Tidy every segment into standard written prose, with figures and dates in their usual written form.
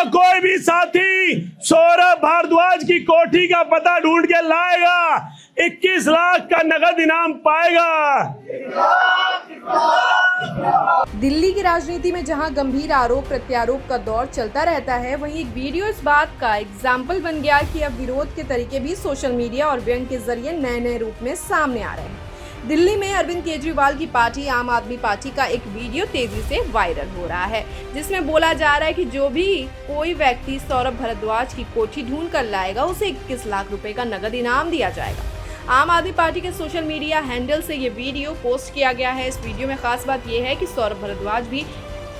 जो कोई भी साथी सौरभ भारद्वाज की कोठी का पता ढूंढ के लाएगा 21 लाख का नगद इनाम पाएगा। दिल्ली की राजनीति में जहां गंभीर आरोप प्रत्यारोप का दौर चलता रहता है, वहीं एक वीडियो इस बात का एग्जाम्पल बन गया कि अब विरोध के तरीके भी सोशल मीडिया और व्यंग के जरिए नए नए रूप में सामने आ रहे हैं। दिल्ली में अरविंद केजरीवाल की पार्टी आम आदमी पार्टी का एक वीडियो तेजी से वायरल हो रहा है, जिसमें बोला जा रहा है कि जो भी कोई व्यक्ति सौरभ भारद्वाज की कोठी ढूंढ कर लाएगा उसे 21 लाख रुपए का नगद इनाम दिया जाएगा। आम आदमी पार्टी के सोशल मीडिया हैंडल से ये वीडियो पोस्ट किया गया है। इस वीडियो में खास बात यह है कि सौरभ भारद्वाज भी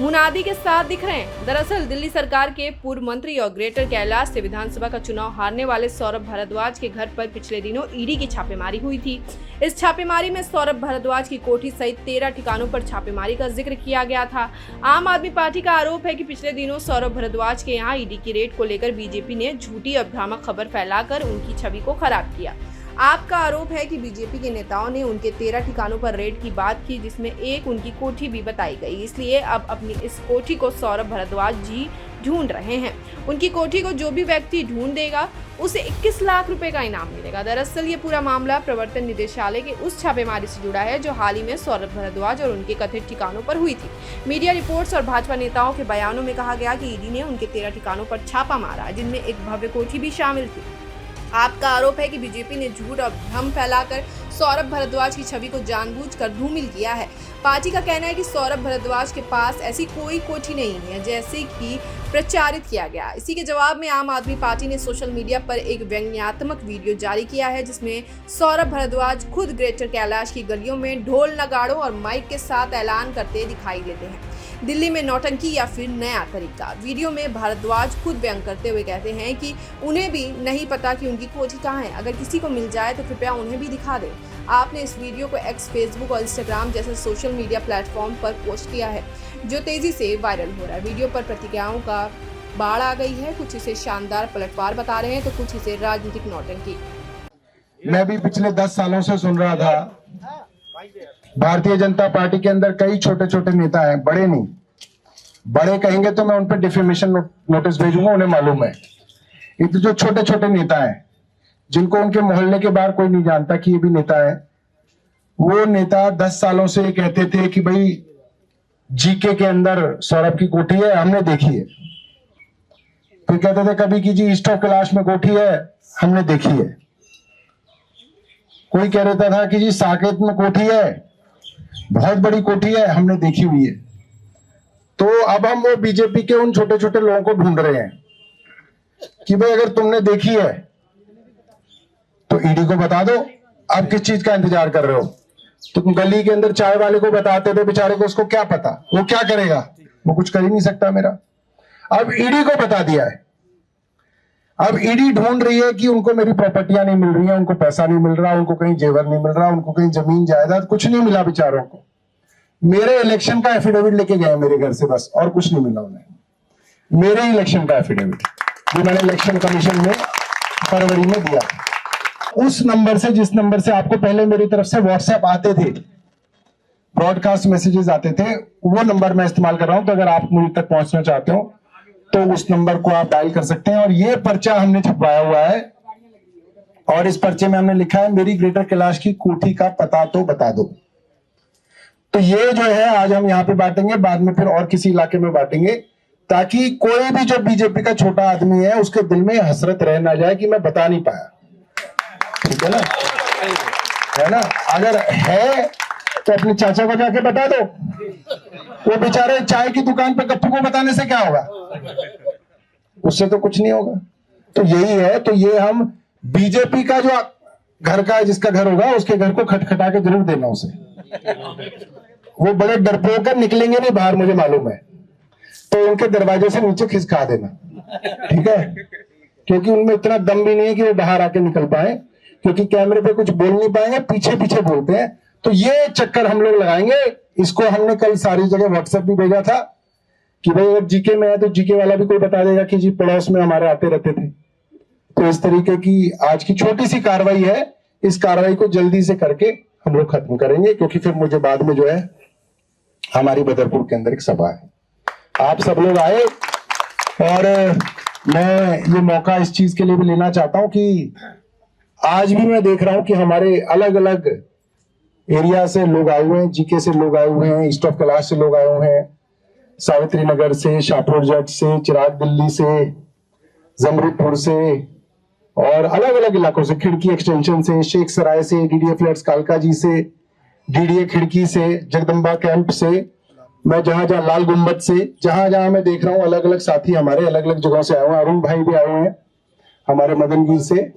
मुनादी के साथ दिख रहे हैं। दरअसल दिल्ली सरकार के पूर्व मंत्री और ग्रेटर कैलाश से विधानसभा का चुनाव हारने वाले सौरभ भारद्वाज के घर पर पिछले दिनों ईडी की छापेमारी हुई थी। इस छापेमारी में सौरभ भारद्वाज की कोठी सहित 13 ठिकानों पर छापेमारी का जिक्र किया गया था। आम आदमी पार्टी का आरोप है कि पिछले दिनों सौरभ भारद्वाज के यहाँ ईडी की रेड को लेकर बीजेपी ने झूठी और भ्रामक खबर फैलाकर उनकी छवि को खराब किया। आपका आरोप है कि बीजेपी के नेताओं ने उनके 13 ठिकानों पर रेड की बात की, जिसमें एक उनकी कोठी भी बताई गई। इसलिए अब अपनी इस कोठी को सौरभ भारद्वाज जी ढूंढ रहे हैं। उनकी कोठी को जो भी व्यक्ति ढूंढ देगा उसे 21 लाख रुपए का इनाम मिलेगा। दरअसल ये पूरा मामला प्रवर्तन निदेशालय के उस छापेमारी से जुड़ा है जो हाल ही में सौरभ भारद्वाज और उनके कथित ठिकानों पर हुई थी। मीडिया रिपोर्ट्स और भाजपा नेताओं के बयानों में कहा गया कि ईडी ने उनके 13 ठिकानों पर छापा मारा, जिनमें एक भव्य कोठी भी शामिल थी। आपका आरोप है कि बीजेपी ने झूठ और भ्रम फैलाकर सौरभ भारद्वाज की छवि को जानबूझकर धूमिल किया है। पार्टी का कहना है कि सौरभ भारद्वाज के पास ऐसी कोई कोठी नहीं है जैसे कि प्रचारित किया गया। इसी के जवाब में आम आदमी पार्टी ने सोशल मीडिया पर एक व्यंग्यात्मक वीडियो जारी किया है, जिसमें सौरभ भारद्वाज खुद ग्रेटर कैलाश की गलियों में ढोल नगाड़ों और माइक के साथ ऐलान करते दिखाई देते हैं, दिल्ली में नौटंकी या फिर नया तरीका। वीडियो में भारद्वाज खुद व्यंग करते हुए कहते हैं कि उन्हें भी नहीं पता कि उनकी कोठी कहाँ है, अगर किसी को मिल जाए तो कृपया उन्हें भी दिखा दें। आपने इस वीडियो को एक्स, फेसबुक और इंस्टाग्राम जैसे सोशल मीडिया प्लेटफॉर्म पर पोस्ट किया है, जो तेजी से वायरल हो रहा है। वीडियो पर प्रतिक्रियाओं का बाढ़ आ गई है। कुछ इसे शानदार पलटवार बता रहे हैं तो कुछ इसे राजनीतिक नौटंकी। मैं भी पिछले 10 सालों से सुन रहा था, भारतीय जनता पार्टी के अंदर कई छोटे छोटे नेता हैं, बड़े नहीं। बड़े कहेंगे तो मैं उन पर डिफेमेशन नोटिस भेजूंगा, उन्हें मालूम है। ये तो जो छोटे छोटे नेता हैं, जिनको उनके मोहल्ले के बाहर कोई नहीं जानता कि ये भी नेता है, वो नेता 10 सालों से कहते थे कि भाई जीके के अंदर सौरभ की कोठी है, हमने देखी है। फिर कहते थे कभी कि जी ईस्ट ऑफ कैलाश में कोठी है, हमने देखी है। कोई कह रहता था कि जी साकेत में कोठी है, बहुत बड़ी कोठी है, हमने देखी हुई है। तो अब हम वो बीजेपी के उन छोटे छोटे लोगों को ढूंढ रहे हैं कि भाई अगर तुमने देखी है तो ईडी को बता दो। अब किस चीज का इंतजार कर रहे हो? तुम गली के अंदर चाय वाले को बताते थे, बेचारे को उसको क्या पता, वो क्या करेगा? वो कुछ कर ही नहीं सकता मेरा। अब ईडी को बता दिया है। अब ईडी ढूंढ रही है कि उनको मेरी प्रॉपर्टियां नहीं मिल रही है, उनको पैसा नहीं मिल रहा, उनको कहीं जेवर नहीं मिल रहा, उनको कहीं जमीन जायदाद कुछ नहीं मिला बेचारों को। मेरे इलेक्शन का एफिडेविट लेके गए मेरे घर से, बस, और कुछ नहीं मिला उन्हें। मेरे इलेक्शन का एफिडेविट जो मैंने इलेक्शन कमीशन में फरवरी में दिया, उस नंबर से, जिस नंबर से आपको पहले मेरी तरफ से व्हाट्सएप आते थे, ब्रॉडकास्ट मैसेजेस आते थे, वो नंबर मैं इस्तेमाल कर रहा हूं। तो अगर आप मुझ तक पहुंचना चाहते हो तो उस नंबर को आप डायल कर सकते हैं। और ये पर्चा हमने छपवाया हुआ है और इस पर्चे में हमने लिखा है मेरी ग्रेटर कैलाश की कोठी का पता तो बता दो। तो ये जो है आज हम यहाँ पे बांटेंगे, बाद में फिर और किसी इलाके में बांटेंगे, ताकि कोई भी जो बीजेपी का छोटा आदमी है उसके दिल में हसरत रह ना जाए कि मैं बता नहीं पाया। ठीक है ना? है ना? अगर है तो अपने चाचा को जाके बता दो। वो बेचारे चाय की दुकान पे गप्पू को बताने से क्या होगा? उससे तो कुछ नहीं होगा। तो यही है। तो ये हम बीजेपी का जो घर का, जिसका घर होगा उसके घर को खटखटा के जरूर देना उसे। वो बड़े डरपोक कर निकलेंगे नहीं बाहर, मुझे मालूम है, तो उनके दरवाजे से नीचे खिसका देना। ठीक है? क्योंकि उनमें इतना दम भी नहीं है कि वो बाहर आके निकल पाए, क्योंकि कैमरे पे कुछ बोल नहीं पाएंगे, पीछे पीछे बोलते हैं। तो ये चक्कर हम लोग लगाएंगे। इसको हमने कल सारी जगह व्हाट्सएप भी भेजा था कि भाई अगर जीके में है तो जीके वाला भी कोई बता देगा कि जी पड़ोस में हमारे आते रहते थे। तो इस तरीके की आज की छोटी सी कार्रवाई है। इस कार्रवाई को जल्दी से करके हम लोग खत्म करेंगे, क्योंकि फिर मुझे बाद में जो है हमारी बदरपुर के अंदर एक सभा है। आप सब लोग आए, और मैं ये मौका इस चीज के लिए भी लेना चाहता हूं कि आज भी मैं देख रहा हूं कि हमारे अलग अलग एरिया से लोग आए हुए हैं, जीके से लोग आए हुए हैं, ईस्ट ऑफ कैलाश से लोग आए हुए हैं, सावित्री नगर से, शाहपुर जट से, चिराग दिल्ली से, जमरूदपुर से और अलग अलग इलाकों से, खिड़की एक्सटेंशन से, शेख सराय से, डीडीए फ्लैट्स कालका जी से, डीडीए खिड़की से, जगदम्बा कैंप से, मैं जहां जहां लाल गुम्बद से, जहां जहां मैं देख रहा हूं अलग अलग साथी हमारे अलग अलग जगहों से आए हुए हैं। अरुण भाई भी आए हुए हैं हमारे मदनगीर से,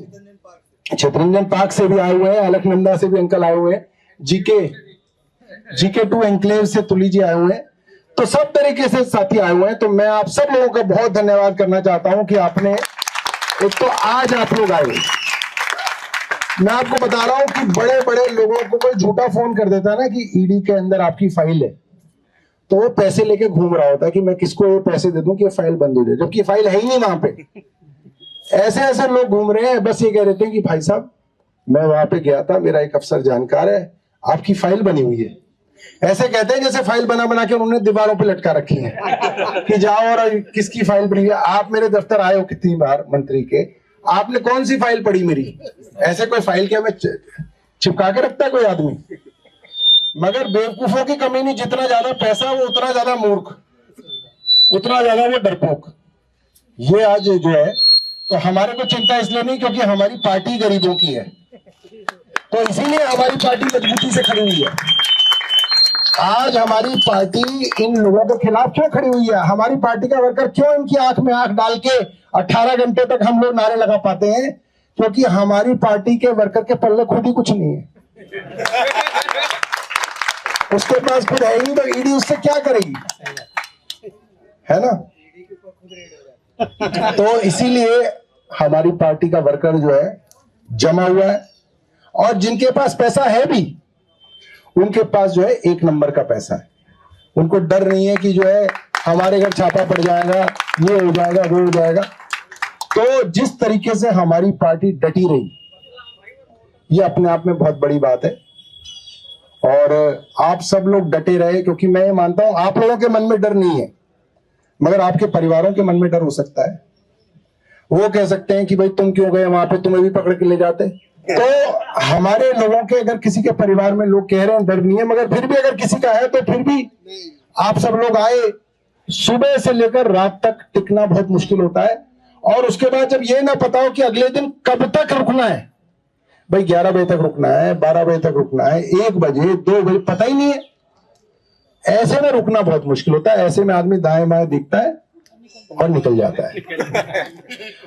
चितरंजन पार्क से भी आए हुए हैं, अलकनंदा से भी अंकल आए हुए हैं, जीके 2 एनक्लेव से तुली जी आए हुए हैं। तो सब तरीके से साथी आए हुए हैं। तो मैं आप सब लोगों का बहुत धन्यवाद करना चाहता हूं कि आपने, एक तो आज आप लोग आए। मैं आपको बता रहा हूं कि बड़े बड़े लोगों को कोई झूठा फोन कर देता है ना कि ईडी के अंदर आपकी फाइल है, तो वो पैसे लेके घूम रहा होता है कि मैं किसको ये पैसे दे दूं कि ये फाइल बंद हो जाए, जबकि फाइल है ही नहीं वहां पे। ऐसे ऐसे लोग घूम रहे हैं, बस ये कह रहे थे कि भाई साहब मैं वहां पे गया था, मेरा एक अफसर जानकार है, आपकी फाइल बनी हुई है। ऐसे कहते हैं जैसे फाइल बना बना के उन्होंने दीवारों पे लटका रखी है कि जाओ और किसकी फाइल पड़ी है। आप मेरे दफ्तर आए हो कितनी बार मंत्री के, आपने कौन सी फाइल पढ़ी मेरी? ऐसे कोई फाइल क्या मैं चिपका के रखता है कोई आदमी? मगर बेवकूफों की कमी नहीं, जितना ज्यादा पैसा वो उतना ज्यादा मूर्ख, उतना ज्यादा वो डरपोक। ये आज जो है, तो हमारे को चिंता इसलिए नहीं क्योंकि हमारी पार्टी गरीबों की है, तो इसीलिए हमारी पार्टी मजबूती से खड़ी हुई है। आज हमारी पार्टी इन लोगों के खिलाफ क्यों खड़ी हुई है? हमारी पार्टी का वर्कर क्यों इनकी आंख में आंख डाल के 18 घंटे तक हम लोग नारे लगा पाते हैं? क्योंकि हमारी पार्टी के वर्कर के पल्ले खुद ही कुछ नहीं है, उसके पास खुद है ही नहीं, तो ईडी उससे क्या करेगी, है ना? तो इसीलिए हमारी पार्टी का वर्कर जो है जमा हुआ है, और जिनके पास पैसा है भी उनके पास जो है 1 नंबर का पैसा है। उनको डर नहीं है कि जो है हमारे घर छापा पड़ जाएगा, ये हो जाएगा, वो हो जाएगा। तो जिस तरीके से हमारी पार्टी डटी रही, ये अपने आप में बहुत बड़ी बात है। और आप सब लोग डटे रहे, क्योंकि मैं ये मानता हूं आप लोगों के मन में डर नहीं है, मगर आपके परिवारों के मन में डर हो सकता है। वो कह सकते हैं कि भाई तुम क्यों गए वहां पे, तुम्हें भी पकड़ के ले जाते। तो हमारे लोगों के, अगर किसी के परिवार में लोग कह रहे हैं डर नहीं है, मगर फिर भी अगर किसी का है तो फिर भी आप सब लोग आए। सुबह से लेकर रात तक टिकना बहुत मुश्किल होता है, और उसके बाद जब ये ना पता हो कि अगले दिन कब तक रुकना है, भाई 11 बजे तक रुकना है, 12 बजे तक रुकना है, 1 बजे 2 बजे पता ही नहीं है, ऐसे में रुकना बहुत मुश्किल होता है। ऐसे में आदमी दाएं बाएं देखता है और निकल जाता है,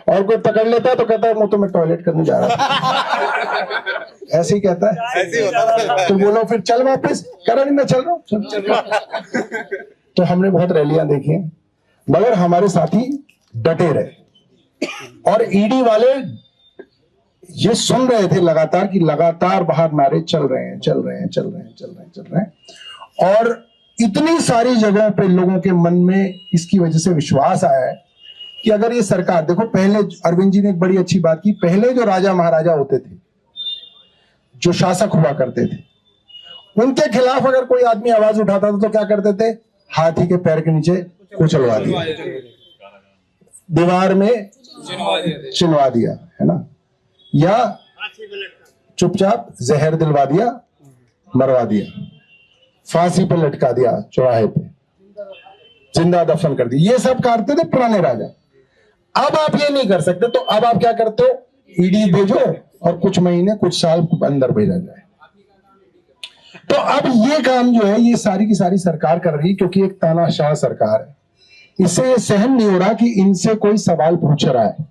और कोई पकड़ लेता है तो कहता है मैं तो मैं टॉयलेट करने जा रहा था, ऐसे ही कहता है, ऐसे ही होता है। तो बोलो फिर चल वापस, कह रहा नहीं मैं चल रहा हूं। तो हमने बहुत रैलियां देखी हैं, मगर हमारे साथी डटे रहे, और ईडी वाले ये सुन रहे थे लगातार कि लगातार बाहर नारे चल रहे हैं, चल रहे हैं, चल रहे हैं, चल रहे हैं, चल रहे हैं। और इतनी सारी जगहों पे लोगों के मन में इसकी वजह से विश्वास आया है कि अगर ये सरकार, देखो पहले अरविंद जी ने एक बड़ी अच्छी बात की, पहले जो राजा महाराजा होते थे, जो शासक हुआ करते थे, उनके खिलाफ अगर कोई आदमी आवाज उठाता था तो क्या करते थे? हाथी के पैर के नीचे कुचलवा दिया, दीवार में चिनवा दिया, है ना, या चुपचाप जहर दिलवा दिया, मरवा दिया, फांसी पर लटका दिया, चौराहे पे जिंदा दफन कर दिया। ये सब करते थे पुराने राजा। अब आप ये नहीं कर सकते, तो अब आप क्या करते हो? ईडी भेजो और कुछ महीने, कुछ साल अंदर भेजा जाए। तो अब ये काम जो है ये सारी की सारी सरकार कर रही है, क्योंकि एक तानाशाह सरकार है। इससे ये सहन नहीं हो रहा कि इनसे कोई सवाल पूछ रहा है।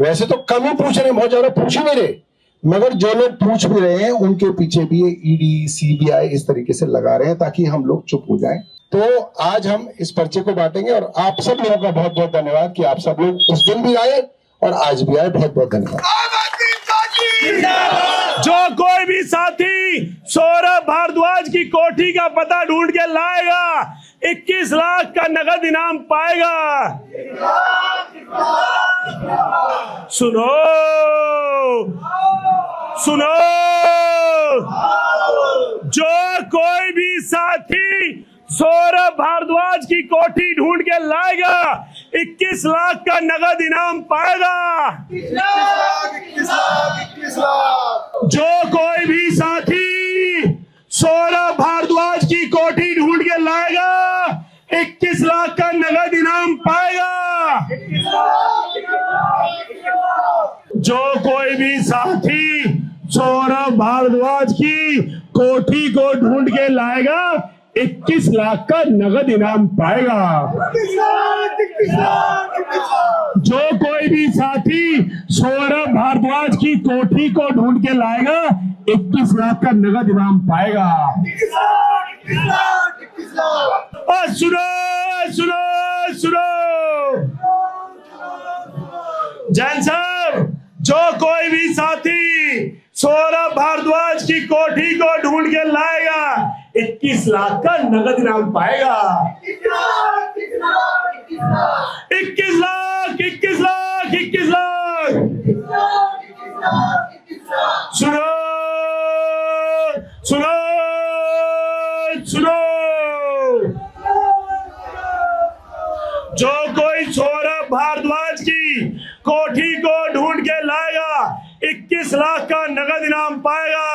वैसे तो कम ही पूछ रहे हैं, बहुत ज्यादा पूछ ही नहीं रहे, मगर जो लोग पूछ भी रहे हैं उनके पीछे भी ये ईडी सीबीआई इस तरीके से लगा रहे हैं ताकि हम लोग चुप हो जाएं। तो आज हम इस पर्चे को बांटेंगे, और आप सब लोगों का बहुत बहुत धन्यवाद कि आप सब लोग उस दिन भी आए और आज भी आए। बहुत बहुत धन्यवाद। जो कोई भी साथी सौरभ भारद्वाज की कोठी का पता ढूंढ के लाएगा, 21 लाख का नगद इनाम पाएगा। सुनो सुनो, जो कोई भी साथी सौरभ भारद्वाज की कोठी ढूंढ के लाएगा, 21 लाख का नगद इनाम पाएगा। 21 लाख। जो कोई भी साथी सौरभ भारद्वाज की कोठी ढूंढ के लाएगा, 21 लाख का नगद इनाम पाएगा। जो कोई भी साथी सौरभ भारद्वाज की कोठी को ढूंढ के लाएगा, 21 लाख का नगद इनाम पाएगा। जो कोई भी साथी सौरभ भारद्वाज की कोठी को ढूंढ के लाएगा, 21 लाख का नगद इनाम पाएगा। और सुनो सुनो सुनो जैन साहब, जो कोई भी साथी सौरभ भारद्वाज की कोठी को ढूंढ के लाएगा, 21 लाख का नगद इनाम पाएगा। 21 लाख 21 लाख 21 लाख। सुनो सुनो सुनो, जो कोई सौरभ भारद्वाज की कोठी को ढूंढ के लाएगा, 21 लाख का नगद इनाम पाएगा।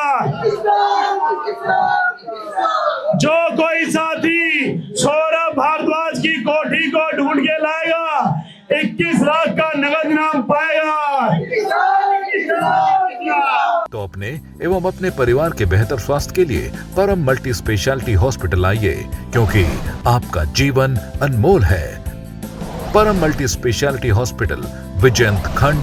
जो कोई साथी सौरभ भारद्वाज की कोठी को ढूंढ के लाएगा, 21 लाख का नगद इनाम पाएगा। तो अपने एवं अपने परिवार के बेहतर स्वास्थ्य के लिए परम मल्टी स्पेशलिटी हॉस्पिटल आइए, क्योंकि आपका जीवन अनमोल है। परम मल्टी स्पेशलिटी हॉस्पिटल, विजयंत खंड,